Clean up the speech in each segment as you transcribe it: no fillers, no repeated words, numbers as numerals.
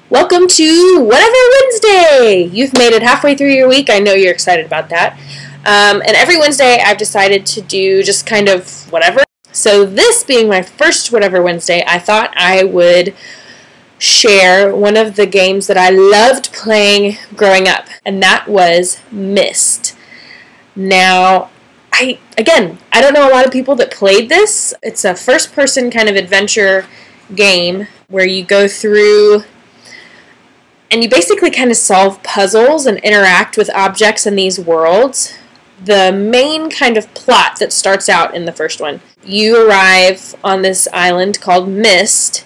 Welcome to Whatever Wednesday! You've made it halfway through your week. I know you're excited about that. And every Wednesday I've decided to do just kind of whatever. So this being my first Whatever Wednesday, I thought I would share one of the games that I loved playing growing up, and that was Myst. Now, I don't know a lot of people that played this. It's a first-person kind of adventure game where you go through and you basically kind of solve puzzles and interact with objects in these worlds. The main kind of plot that starts out in the first one, you arrive on this island called Myst,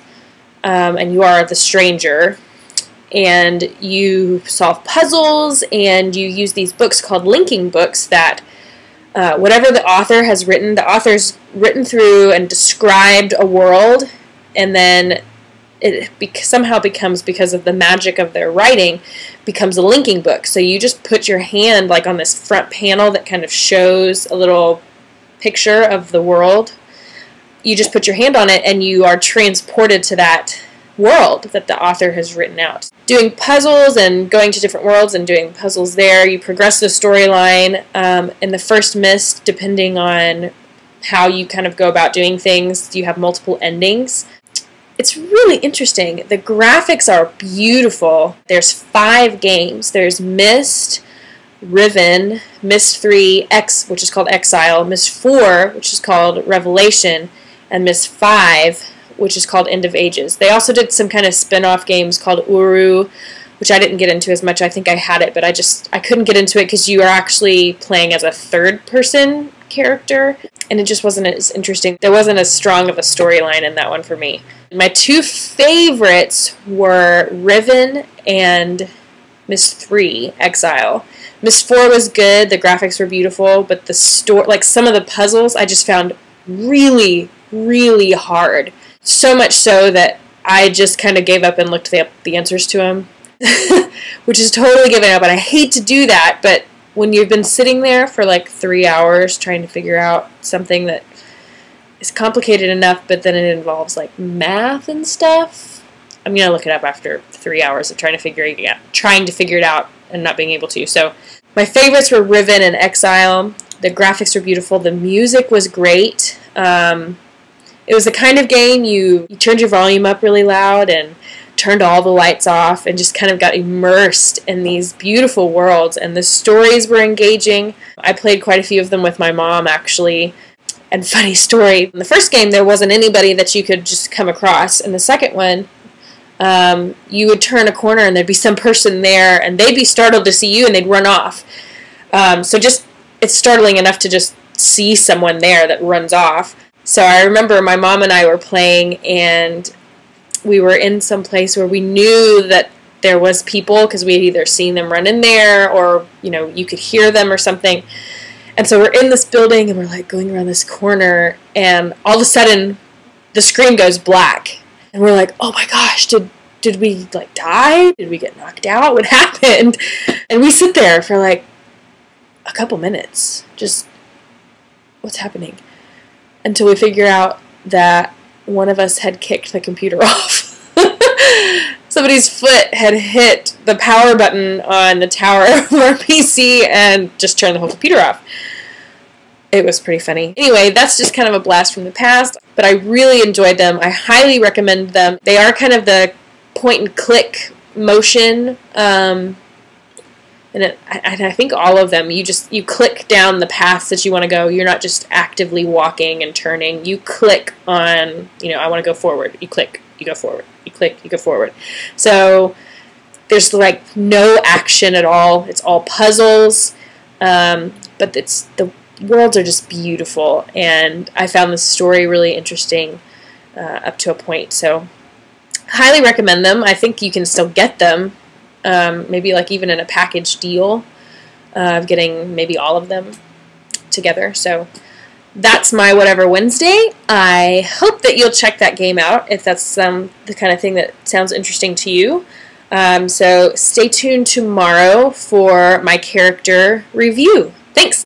and you are the stranger, and you solve puzzles, and you use these books called linking books that whatever the author has written, the author's written through and described a world, and then it somehow becomes, because of the magic of their writing, becomes a linking book. So you just put your hand like on this front panel that kind of shows a little picture of the world. You just put your hand on it and you are transported to that world that the author has written out. Doing puzzles and going to different worlds and doing puzzles there, you progress the storyline. In the first Myst, depending on how you kind of go about doing things, you have multiple endings. It's really interesting. The graphics are beautiful. There's 5 games. There's Myst, Riven, Myst 3, which is called Exile, Myst 4, which is called Revelation, and Myst 5, which is called End of Ages. They also did some kind of spin-off games called Uru, which I didn't get into as much. I think I had it, but I couldn't get into it because you are actually playing as a third-person character, and it just wasn't as interesting. There wasn't as strong of a storyline in that one for me. My 2 favorites were Riven and Myst 3, Exile. Myst 4 was good, the graphics were beautiful, but the some of the puzzles I just found really, really hard. So much so that I just kind of gave up and looked the answers to them, which is totally giving up, and I hate to do that, but when you've been sitting there for like 3 hours trying to figure out something that is complicated enough, but then it involves like math and stuff, I'm gonna look it up after 3 hours of trying to figure it out and not being able to. So my favorites were Riven and Exile. The graphics were beautiful. The music was great. It was the kind of game you turned your volume up really loud and turned all the lights off and just kind of got immersed in these beautiful worlds, and the stories were engaging. I played quite a few of them with my mom, actually. And funny story, in the first game there wasn't anybody that you could just come across. In the second one, you would turn a corner and there'd be some person there and they'd be startled to see you and they'd run off. So it's startling enough to just see someone there that runs off. So I remember my mom and I were playing, and we were in some place where we knew that there was people because we had either seen them run in there or, you could hear them or something. And so we're in this building and we're like going around this corner, and all of a sudden the screen goes black. And we're like, oh my gosh, did we like die? Did we get knocked out? What happened? And we sit there for like a couple minutes, just what's happening? Until we figure out that one of us had kicked the computer off. Somebody's foot had hit the power button on the tower of our PC and just turned the whole computer off. It was pretty funny. Anyway, that's just kind of a blast from the past, but I really enjoyed them. I highly recommend them. They are kind of the point-and-click motion, and I think all of them, you click down the paths that you want to go. You're not just actively walking and turning. You click on, I want to go forward. You click, you go forward. You click, you go forward. So there's like no action at all. It's all puzzles, but the worlds are just beautiful, and I found the story really interesting up to a point. So highly recommend them. I think you can still get them. Maybe like even in a package deal of getting maybe all of them together. So that's my Whatever Wednesday. I hope that you'll check that game out if that's the kind of thing that sounds interesting to you. So stay tuned tomorrow for my character review. Thanks!